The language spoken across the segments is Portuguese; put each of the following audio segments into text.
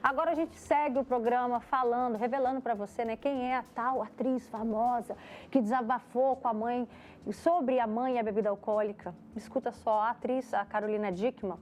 Agora a gente segue o programa falando, revelando para você, né, quem é a tal atriz famosa que desabafou com a mãe sobre a mãe e a bebida alcoólica. Escuta só, a atriz, a Carolina Dickmann,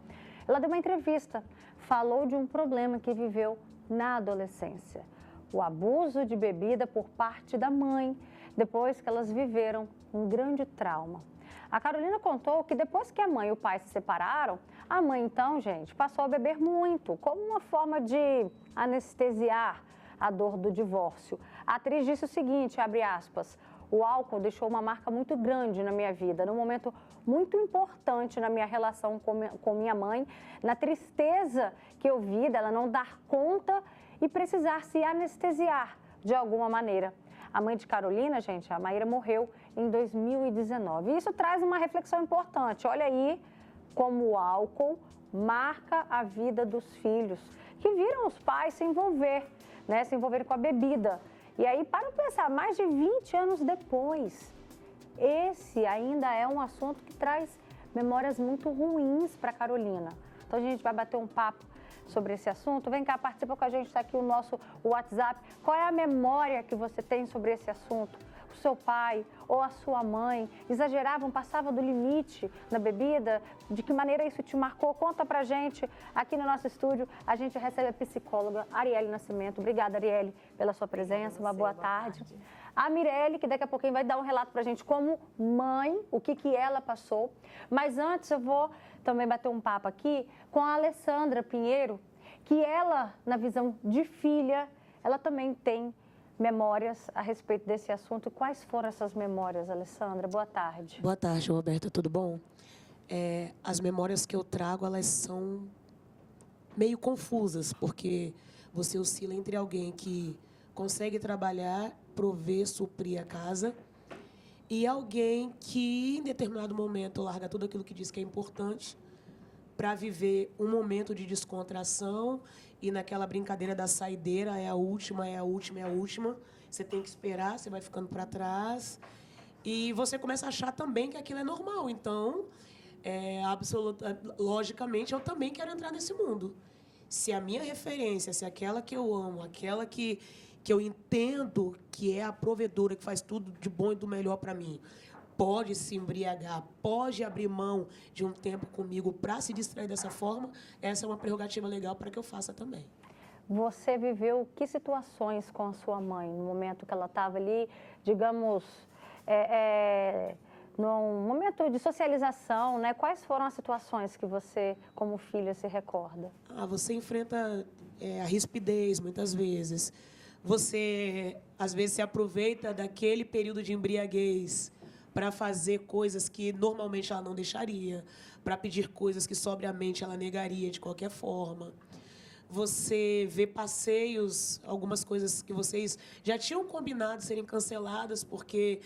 ela deu uma entrevista, falou de um problema que viveu na adolescência. O abuso de bebida por parte da mãe, depois que elas viveram um grande trauma. A Carolina contou que depois que a mãe e o pai se separaram, a mãe então, gente, passou a beber muito, como uma forma de anestesiar a dor do divórcio. A atriz disse o seguinte, abre aspas, o álcool deixou uma marca muito grande na minha vida, num momento muito importante na minha relação com minha mãe, na tristeza que eu vi dela não dar conta e precisar se anestesiar de alguma maneira. A mãe de Carolina, gente, a Maíra, morreu em 2019. E isso traz uma reflexão importante. Olha aí como o álcool marca a vida dos filhos, que viram os pais se envolver, né, se envolverem com a bebida. E aí, para pensar, mais de 20 anos depois, esse ainda é um assunto que traz memórias muito ruins para Carolina. Então, a gente vai bater um papo sobre esse assunto. Vem cá, participa com a gente, está aqui o nosso WhatsApp. Qual é a memória que você tem sobre esse assunto? O seu pai ou a sua mãe exageravam, passavam do limite na bebida? De que maneira isso te marcou? Conta pra gente. Aqui no nosso estúdio, a gente recebe a psicóloga Arielle Nascimento. Obrigada, Arielle, pela sua presença. Uma boa tarde. A Mirelle, que daqui a pouquinho vai dar um relato pra gente como mãe, o que ela passou. Mas antes eu vou também bater um papo aqui com a Alessandra Pinheiro, que ela, na visão de filha, ela também tem memórias a respeito desse assunto. Quais foram essas memórias, Alessandra? Boa tarde. Boa tarde, Roberta. Tudo bom? As memórias que eu trago, elas são meio confusas, porque você oscila entre alguém que consegue trabalhar, prover, suprir a casa, e alguém que, em determinado momento, larga tudo aquilo que diz que é importante para viver um momento de descontração e naquela brincadeira da saideira, é a última, é a última, é a última. Você tem que esperar, você vai ficando para trás. E você começa a achar também que aquilo é normal. Então, logicamente, eu também quero entrar nesse mundo. Se a minha referência, se aquela que eu amo, aquela que eu entendo que é a provedora, que faz tudo de bom e do melhor para mim, pode se embriagar, pode abrir mão de um tempo comigo para se distrair dessa forma, essa é uma prerrogativa legal para que eu faça também. Você viveu que situações com a sua mãe no momento que ela estava ali, digamos, num momento de socialização, né? Quais foram as situações que você, como filha, se recorda? Você enfrenta a rispidez, muitas vezes. Você, às vezes, se aproveita daquele período de embriaguez para fazer coisas que normalmente ela não deixaria, para pedir coisas que sobriamente ela negaria de qualquer forma. Você vê passeios, algumas coisas que vocês já tinham combinado serem canceladas porque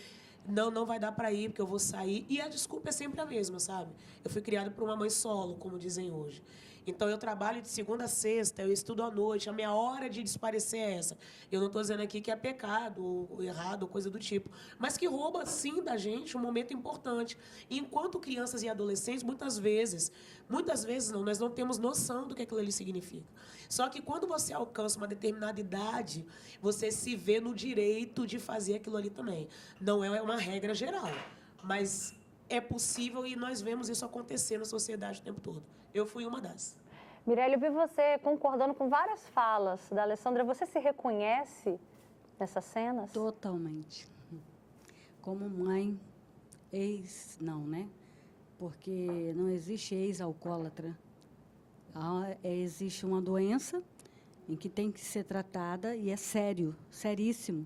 não vai dar para ir, porque eu vou sair. E a desculpa é sempre a mesma, sabe? Eu fui criada por uma mãe solo, como dizem hoje. Então, eu trabalho de segunda a sexta, eu estudo à noite, a minha hora de desaparecer é essa. Eu não estou dizendo aqui que é pecado, ou errado, ou coisa do tipo, mas que rouba, sim, da gente um momento importante. E, enquanto crianças e adolescentes, muitas vezes não, nós não temos noção do que aquilo ali significa. Só que quando você alcança uma determinada idade, você se vê no direito de fazer aquilo ali também. Não é uma regra geral, mas é possível e nós vemos isso acontecer na sociedade o tempo todo. Eu fui uma das. Mirelle, eu vi você concordando com várias falas da Alessandra. Você se reconhece nessas cenas? Totalmente. Como mãe, não, né? Porque não existe ex-alcoólatra. Existe uma doença em que tem que ser tratada e é sério, seríssimo.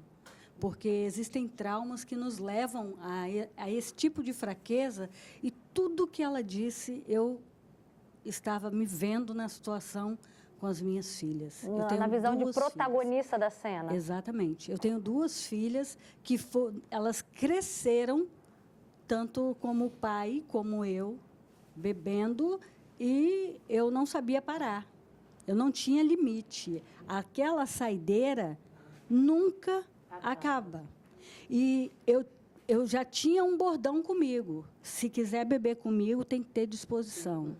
Porque existem traumas que nos levam a esse tipo de fraqueza e tudo que ela disse, eu estava me vendo na situação com as minhas filhas. Na visão de protagonista da cena. Exatamente. Eu tenho duas filhas que elas cresceram, tanto como o pai, como eu, bebendo, e eu não sabia parar. Eu não tinha limite. Aquela saideira nunca acaba. E eu já tinha um bordão comigo. Se quiser beber comigo, tem que ter disposição.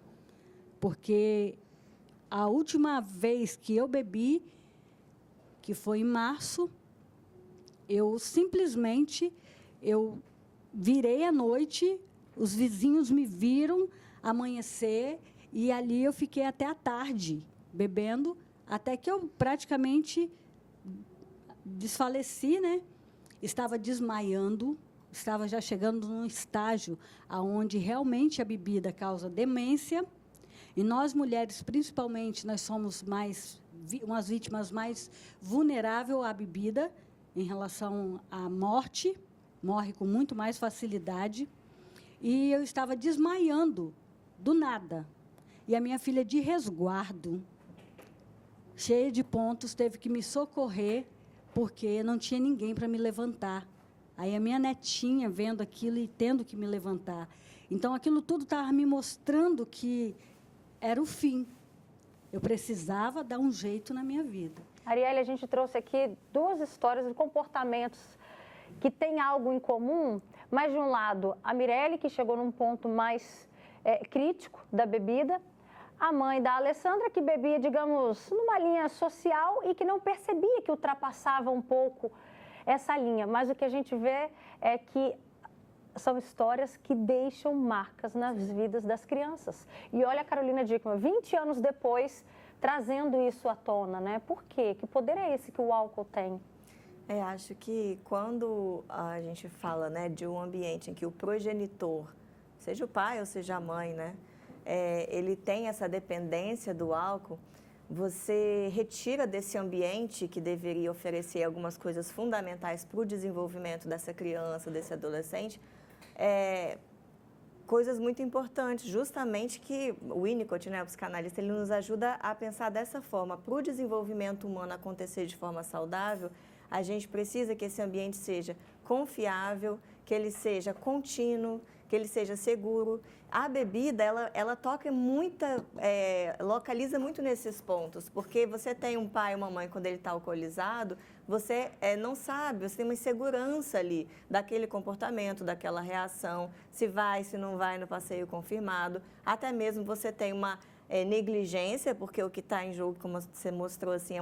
Porque a última vez que eu bebi, que foi em março, eu simplesmente, eu virei à noite, os vizinhos me viram amanhecer, e ali eu fiquei até a tarde, bebendo, até que eu praticamente desfaleci, né? Estava desmaiando, estava já chegando num estágio onde realmente a bebida causa demência, e nós, mulheres, principalmente, nós somos umas vítimas mais vulneráveis à bebida em relação à morte, morre com muito mais facilidade, e eu estava desmaiando do nada. E a minha filha, de resguardo, cheia de pontos, teve que me socorrer, porque não tinha ninguém para me levantar. Aí a minha netinha vendo aquilo e tendo que me levantar. Então, aquilo tudo estava me mostrando que era o fim. Eu precisava dar um jeito na minha vida. Arielle, a gente trouxe aqui 2 histórias de comportamentos que têm algo em comum, mas, de um lado, a Mirelle, que chegou num ponto mais crítico da bebida, a mãe da Alessandra, que bebia, digamos, numa linha social e que não percebia que ultrapassava um pouco essa linha. Mas o que a gente vê é que são histórias que deixam marcas nas vidas das crianças. E olha a Carolina Dickmann, 20 anos depois, trazendo isso à tona, né? Por quê? Que poder é esse que o álcool tem? Acho que quando a gente fala, né, de um ambiente em que o progenitor, seja o pai ou seja a mãe, né, ele tem essa dependência do álcool, você retira desse ambiente que deveria oferecer algumas coisas fundamentais para o desenvolvimento dessa criança, desse adolescente, coisas muito importantes, justamente que o Winnicott, né, o psicanalista, ele nos ajuda a pensar dessa forma. Para o desenvolvimento humano acontecer de forma saudável, a gente precisa que esse ambiente seja confiável, que ele seja contínuo, que ele seja seguro. A bebida, ela toca localiza muito nesses pontos, porque você tem um pai e uma mãe, quando ele está alcoolizado, você não sabe, você tem uma insegurança ali daquele comportamento, daquela reação, se vai, se não vai no passeio confirmado. Até mesmo você tem uma negligência, porque o que está em jogo, como você mostrou, assim,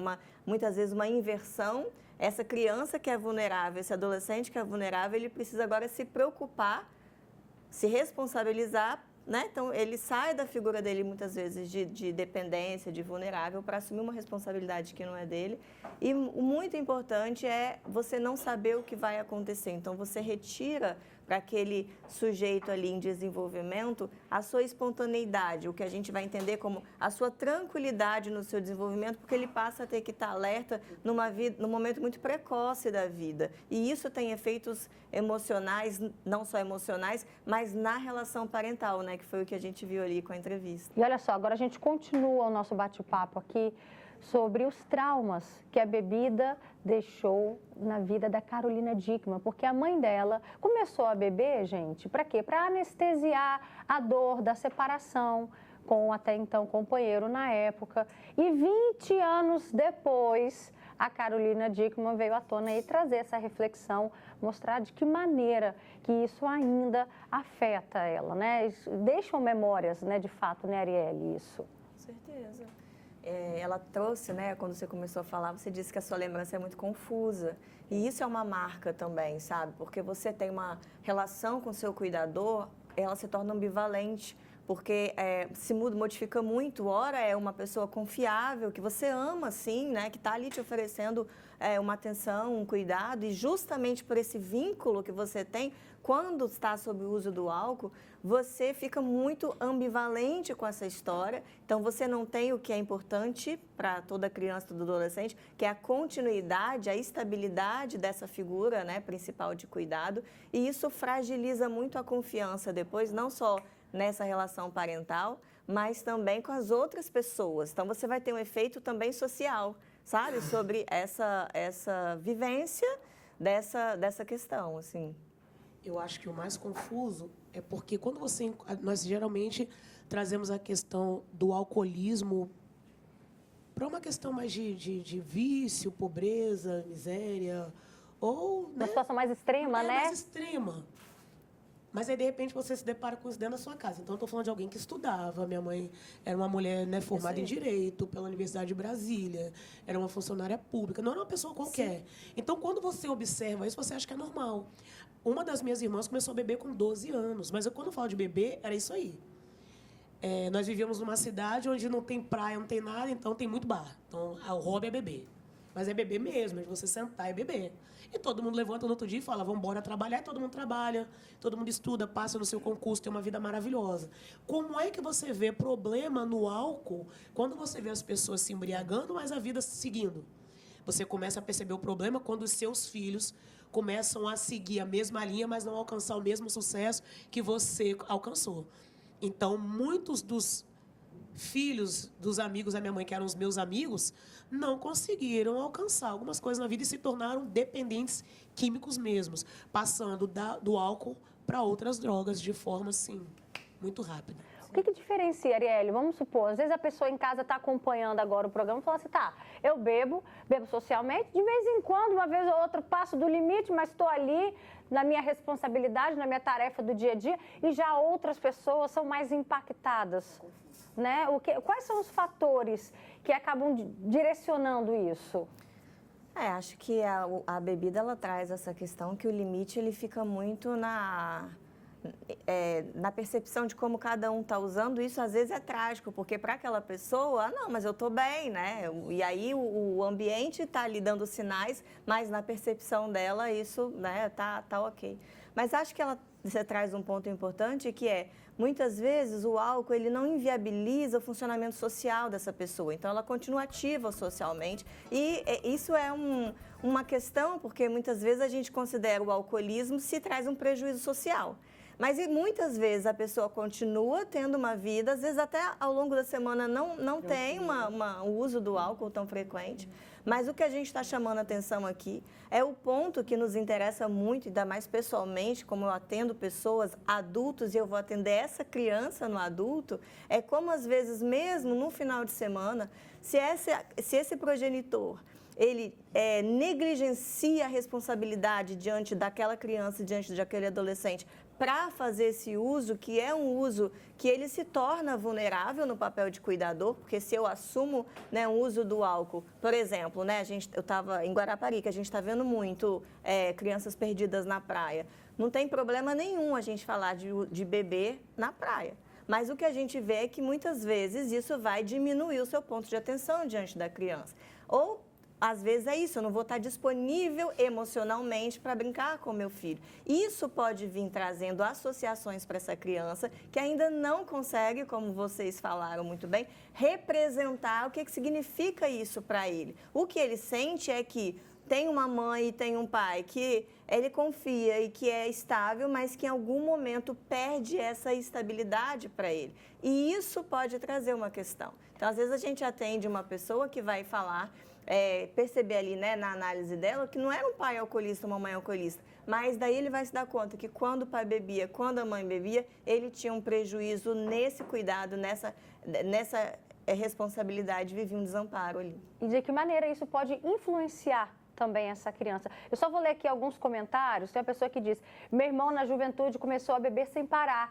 muitas vezes uma inversão. Essa criança que é vulnerável, esse adolescente que é vulnerável, ele precisa agora se preocupar, se responsabilizar, né? Então, ele sai da figura dele, muitas vezes, de dependência, de vulnerável, para assumir uma responsabilidade que não é dele. E o muito importante é você não saber o que vai acontecer. Então, você retira para aquele sujeito ali em desenvolvimento a sua espontaneidade, o que a gente vai entender como a sua tranquilidade no seu desenvolvimento, porque ele passa a ter que estar alerta num momento muito precoce da vida. E isso tem efeitos emocionais, não só emocionais, mas na relação parental, né, que foi o que a gente viu ali com a entrevista. E olha só, agora a gente continua o nosso bate-papo aqui sobre os traumas que a bebida deixou na vida da Carolina Dickmann, porque a mãe dela começou a beber, gente, para quê? Para anestesiar a dor da separação com até então companheiro na época. E 20 anos depois, a Carolina Dickmann veio à tona e trazer essa reflexão, mostrar de que maneira que isso ainda afeta ela, né? Deixam memórias, né, de fato, né, Arielle, isso? Com certeza. Ela trouxe, né, quando você começou a falar, você disse que a sua lembrança é muito confusa. E isso é uma marca também, sabe? Porque você tem uma relação com o seu cuidador, ela se torna ambivalente, porque se modifica muito. Ora é uma pessoa confiável, que você ama, sim, né, que está ali te oferecendo uma atenção, um cuidado, e justamente por esse vínculo que você tem, quando está sob o uso do álcool, você fica muito ambivalente com essa história. Então, você não tem o que é importante para toda criança, todo adolescente, que é a continuidade, a estabilidade dessa figura, né, principal de cuidado. E isso fragiliza muito a confiança depois, não só nessa relação parental, mas também com as outras pessoas. Então, você vai ter um efeito também social, sabe? Sobre essa vivência dessa questão, assim. Eu acho que o mais confuso é porque quando nós geralmente trazemos a questão do alcoolismo para uma questão mais de vício, pobreza, miséria, ou... Uma situação mais extrema, né? Mais extrema. Mas aí, de repente, você se depara com isso dentro da sua casa. Então, eu estou falando de alguém que estudava. Minha mãe era uma mulher, né, formada em Direito pela Universidade de Brasília. Era uma funcionária pública. Não era uma pessoa qualquer. Sim. Então, quando você observa isso, você acha que é normal. Uma das minhas irmãs começou a beber com 12 anos. Mas quando eu falo de beber, era isso aí. Nós vivíamos numa cidade onde não tem praia, não tem nada, então tem muito bar. Então, o hobby é beber. Mas é beber mesmo, é de você sentar e beber. E todo mundo levanta no outro dia e fala, vamos embora trabalhar. E todo mundo trabalha, todo mundo estuda, passa no seu concurso, tem uma vida maravilhosa. Como é que você vê problema no álcool quando você vê as pessoas se embriagando, mas a vida seguindo? Você começa a perceber o problema quando os seus filhos começam a seguir a mesma linha, mas não alcançar o mesmo sucesso que você alcançou. Então, muitos dos filhos dos amigos da minha mãe, que eram os meus amigos, não conseguiram alcançar algumas coisas na vida e se tornaram dependentes químicos mesmos, passando do álcool para outras drogas de forma, assim, muito rápida. O que diferencia, Arielle? Vamos supor, às vezes a pessoa em casa está acompanhando agora o programa e fala assim, tá, eu bebo socialmente, de vez em quando, uma vez ou outra, passo do limite, mas estou ali na minha responsabilidade, na minha tarefa do dia a dia, e já outras pessoas são mais impactadas, né? Quais são os fatores que acabam direcionando isso? Acho que a bebida, ela traz essa questão que o limite, ele fica muito na percepção de como cada um está usando. Isso às vezes é trágico, porque para aquela pessoa, não, mas eu estou bem, né? E aí o ambiente está lhe dando sinais, mas na percepção dela isso, né, tá ok. Mas acho que você traz um ponto importante, que muitas vezes o álcool ele não inviabiliza o funcionamento social dessa pessoa, então ela continua ativa socialmente e isso é uma questão, porque muitas vezes a gente considera o alcoolismo se traz um prejuízo social. Mas muitas vezes a pessoa continua tendo uma vida, às vezes até ao longo da semana não tem um uso do álcool tão frequente. Mas o que a gente está chamando a atenção aqui é o ponto que nos interessa muito, ainda mais pessoalmente, como eu atendo pessoas, adultos, e eu vou atender essa criança no adulto, é como às vezes mesmo no final de semana, se esse progenitor ele negligencia a responsabilidade diante daquela criança, diante daquele adolescente, para fazer esse uso, que é um uso que ele se torna vulnerável no papel de cuidador, porque se eu assumo, né, um uso do álcool, por exemplo, né, eu estava em Guarapari, que a gente está vendo muito crianças perdidas na praia. Não tem problema nenhum a gente falar de beber na praia. Mas o que a gente vê é que muitas vezes isso vai diminuir o seu ponto de atenção diante da criança. Ou às vezes é isso, eu não vou estar disponível emocionalmente para brincar com meu filho. Isso pode vir trazendo associações para essa criança que ainda não consegue, como vocês falaram muito bem, representar o que significa isso para ele. O que ele sente é que tem uma mãe e tem um pai que ele confia e que é estável, mas que em algum momento perde essa estabilidade para ele. E isso pode trazer uma questão. Então, às vezes a gente atende uma pessoa que vai falar... perceber ali, né, na análise dela, que não era um pai alcoolista, uma mãe alcoolista, mas daí ele vai se dar conta que quando o pai bebia, quando a mãe bebia, ele tinha um prejuízo nesse cuidado, nessa responsabilidade, vivia um desamparo ali. E de que maneira isso pode influenciar também essa criança? Eu só vou ler aqui alguns comentários. Tem uma pessoa que diz, meu irmão na juventude começou a beber sem parar.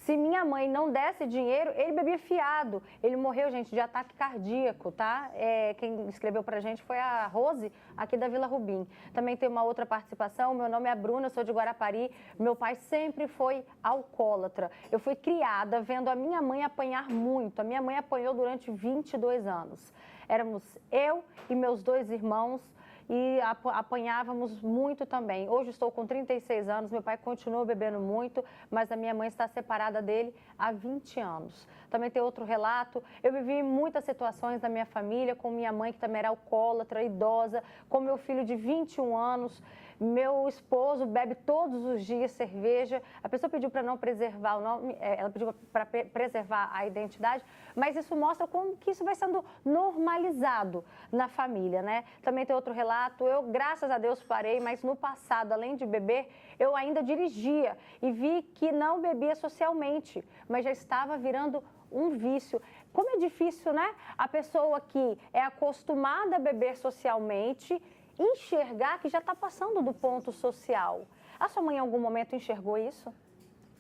Se minha mãe não desse dinheiro, ele bebia fiado. Ele morreu, gente, de ataque cardíaco, tá? Quem escreveu pra gente foi a Rose, aqui da Vila Rubim. Também tem uma outra participação. Meu nome é Bruna, sou de Guarapari. Meu pai sempre foi alcoólatra. Eu fui criada vendo a minha mãe apanhar muito. A minha mãe apanhou durante 22 anos. Éramos eu e meus 2 irmãos. E apanhávamos muito também. Hoje estou com 36 anos, meu pai continua bebendo muito, mas a minha mãe está separada dele há 20 anos. Também tem outro relato, eu vivi muitas situações na minha família, com minha mãe que também era alcoólatra, idosa, com meu filho de 21 anos, meu esposo bebe todos os dias cerveja, a pessoa pediu para não preservar o nome, ela pediu para preservar a identidade, mas isso mostra como que isso vai sendo normalizado na família, né? Também tem outro relato, eu, graças a Deus, parei, mas no passado, além de beber, eu ainda dirigia e vi que não bebia socialmente, mas já estava virando um vício. Como é difícil, né? A pessoa que é acostumada a beber socialmente enxergar que já está passando do ponto social. A sua mãe em algum momento enxergou isso?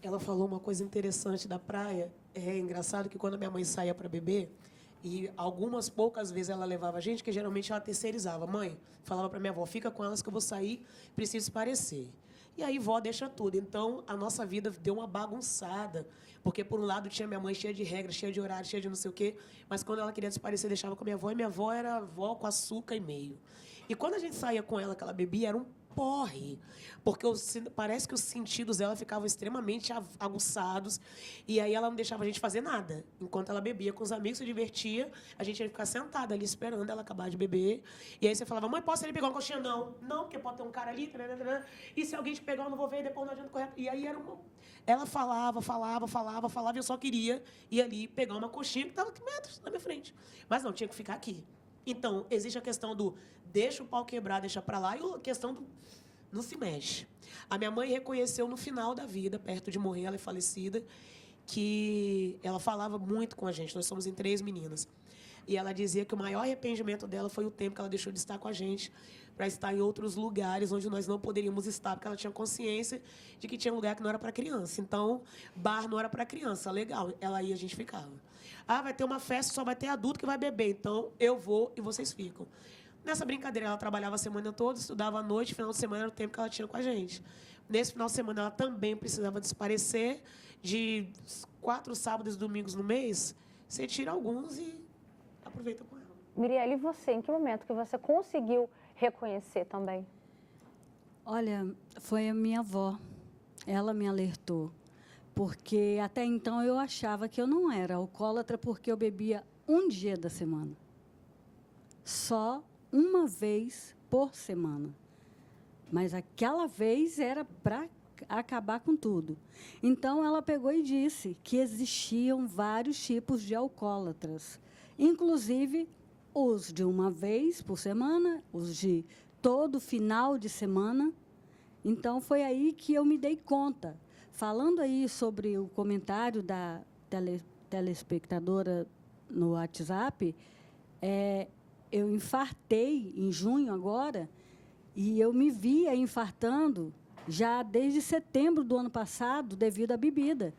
ela falou uma coisa interessante da praia. É engraçado que quando a minha mãe saía para beber, e algumas poucas vezes ela levava a gente, que geralmente ela terceirizava. Mãe, falava para minha avó, fica com elas que eu vou sair, preciso se parecer. E aí, vó deixa tudo. Então, a nossa vida deu uma bagunçada. Porque, por um lado, tinha minha mãe cheia de regras, cheia de horário, cheia de não sei o quê. Mas, quando ela queria se parecer, deixava com a minha avó. E minha avó era avó com açúcar e meio. E, quando a gente saía com ela, que ela bebia, era um porre. Porque parece que os sentidos dela ficavam extremamente aguçados. E aí, ela não deixava a gente fazer nada. Enquanto ela bebia com os amigos, se divertia, a gente ia ficar sentada ali, esperando ela acabar de beber. E aí, você falava, mãe, posso ele pegar uma coxinha? Não. Não, porque pode ter um cara ali. E se alguém te pegar, eu não vou ver, depois não adianta correr. E aí, ela falava, e eu só queria ir ali pegar uma coxinha que estava aqui metros na minha frente. Mas não, tinha que ficar aqui. Então, existe a questão do deixa o pau quebrar, deixa pra lá, e a questão do não se mexe. A minha mãe reconheceu no final da vida, perto de morrer, ela é falecida, que ela falava muito com a gente. Nós somos em 3 meninas. E ela dizia que o maior arrependimento dela foi o tempo que ela deixou de estar com a gente para estar em outros lugares onde nós não poderíamos estar, porque ela tinha consciência de que tinha lugar que não era para criança. Então, bar não era para criança. Legal, ela ia, a gente ficava. Ah, vai ter uma festa, só vai ter adulto que vai beber. Então, eu vou e vocês ficam. Nessa brincadeira, ela trabalhava a semana toda, estudava à noite, final de semana era o tempo que ela tinha com a gente. Nesse final de semana, ela também precisava desaparecer. De 4 sábados e domingos no mês, você tira alguns e aproveita com ela. Mirielle, e você? Em que momento que você conseguiu reconhecer também? Olha, foi a minha avó. Ela me alertou. Porque até então eu achava que eu não era alcoólatra porque eu bebia um dia da semana. Só uma vez por semana. Mas aquela vez era para acabar com tudo. Então, ela pegou e disse que existiam vários tipos de alcoólatras. Inclusive, os de uma vez por semana, os de todo final de semana. Então, foi aí que eu me dei conta. Falando aí sobre o comentário da telespectadora no WhatsApp, eu infartei em junho agora e eu me via infartando já desde setembro do ano passado devido à bebida,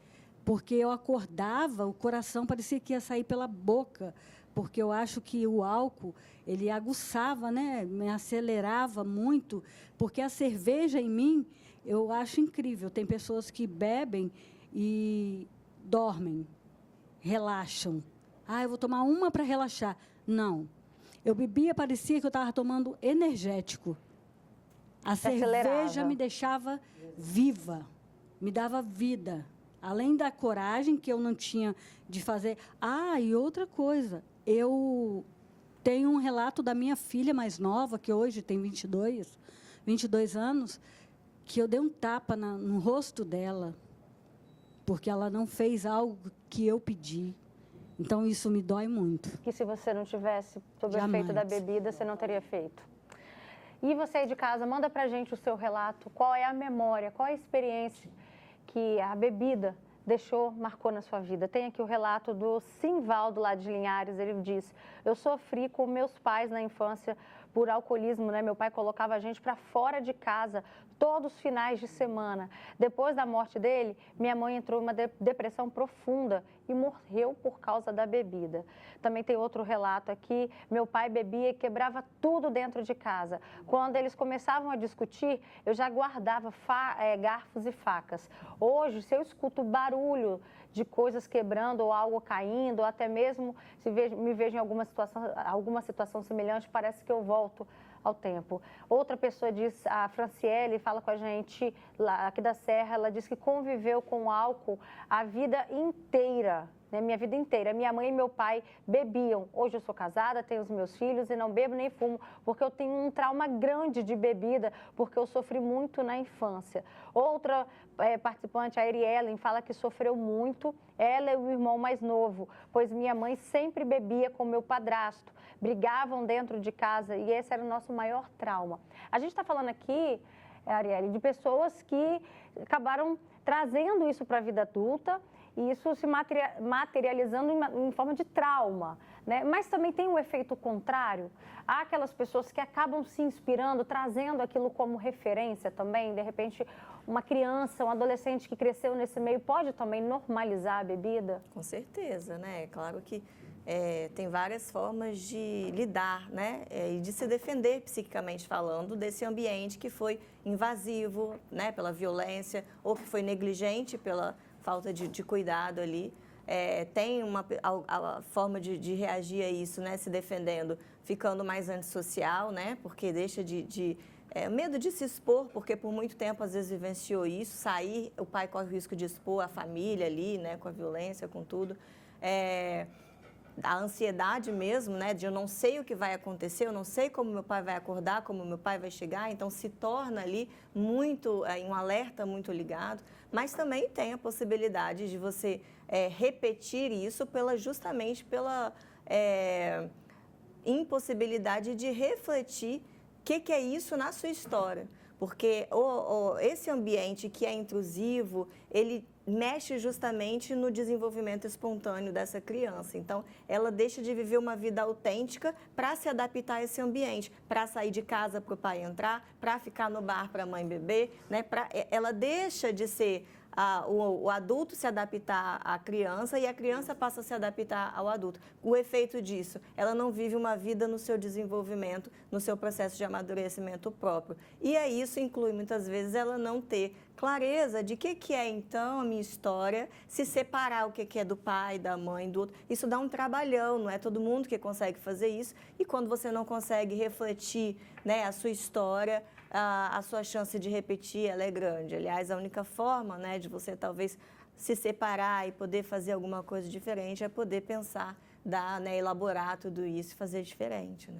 porque eu acordava, o coração parecia que ia sair pela boca, porque eu acho que o álcool, ele aguçava, né, me acelerava muito, porque a cerveja em mim, eu acho incrível. Tem pessoas que bebem e dormem, relaxam. Ah, eu vou tomar uma para relaxar. Não. Eu bebia, parecia que eu estava tomando energético. A cerveja me deixava viva, me dava vida. Além da coragem que eu não tinha de fazer. Ah, e outra coisa, eu tenho um relato da minha filha mais nova, que hoje tem 22 anos, que eu dei um tapa no rosto dela, porque ela não fez algo que eu pedi. Então, isso me dói muito. Que se você não tivesse sob o Jamais. efeito da bebida, você não teria feito. E você aí de casa, manda pra gente o seu relato. Qual é a memória, qual é a experiência que a bebida marcou na sua vida? Tem aqui o relato do Simvaldo, lá de Linhares. Ele diz: eu sofri com meus pais na infância por alcoolismo, né? Meu pai colocava a gente para fora de casa todos os finais de semana. Depois da morte dele, minha mãe entrou em uma depressão profunda e morreu por causa da bebida. Também tem outro relato aqui: meu pai bebia e quebrava tudo dentro de casa. Quando eles começavam a discutir, eu já guardava garfos e facas. Hoje, se eu escuto barulho de coisas quebrando ou algo caindo, ou até mesmo se me vejo em alguma situação semelhante, parece que eu volto ao tempo. Outra pessoa diz, a Franciele, fala com a gente lá aqui da Serra, ela diz que conviveu com álcool a vida inteira, né? Minha vida inteira. Minha mãe e meu pai bebiam. Hoje eu sou casada, tenho os meus filhos e não bebo nem fumo, porque eu tenho um trauma grande de bebida, porque eu sofri muito na infância. Outra participante, a Ariellen, fala que sofreu muito, ela e o irmão mais novo, pois minha mãe sempre bebia com meu padrasto, brigavam dentro de casa e esse era o nosso maior trauma. A gente está falando aqui, Arielle, de pessoas que acabaram trazendo isso para a vida adulta e isso se materializando em forma de trauma, né? Mas também tem um efeito contrário. Há aquelas pessoas que acabam se inspirando, trazendo aquilo como referência também. De repente, uma criança, um adolescente que cresceu nesse meio pode também normalizar a bebida? Com certeza, né? Claro que tem várias formas de lidar, né? E de se defender psiquicamente falando desse ambiente que foi invasivo, né? Pela violência ou que foi negligente pela falta de cuidado ali. Tem a forma de reagir a isso, né? Se defendendo, ficando mais antissocial, né? Porque deixa medo de se expor, porque por muito tempo às vezes vivenciou isso, sair, o pai corre o risco de expor a família ali, né? Com a violência, com tudo. A ansiedade mesmo, né? De eu não sei o que vai acontecer, eu não sei como meu pai vai acordar, como meu pai vai chegar, então se torna ali muito, um alerta muito ligado, mas também tem a possibilidade de você repetir isso justamente pela impossibilidade de refletir o que é isso na sua história. Porque esse ambiente que é intrusivo, ele mexe justamente no desenvolvimento espontâneo dessa criança. Então, ela deixa de viver uma vida autêntica para se adaptar a esse ambiente, para sair de casa para o pai entrar, para ficar no bar para a mãe beber, né? Ela deixa de ser o adulto se adaptar à criança e a criança passa a se adaptar ao adulto. O efeito disso, ela não vive uma vida no seu desenvolvimento, no seu processo de amadurecimento próprio. E aí isso inclui, muitas vezes, ela não ter clareza de que é, então, a minha história, se separar o que é do pai, da mãe, do outro. Isso dá um trabalhão, não é todo mundo que consegue fazer isso. E quando você não consegue refletir, né, a sua história, a sua chance de repetir ela é grande. Aliás, a única forma, né, de você talvez se separar e poder fazer alguma coisa diferente é poder pensar, elaborar tudo isso e fazer diferente, né?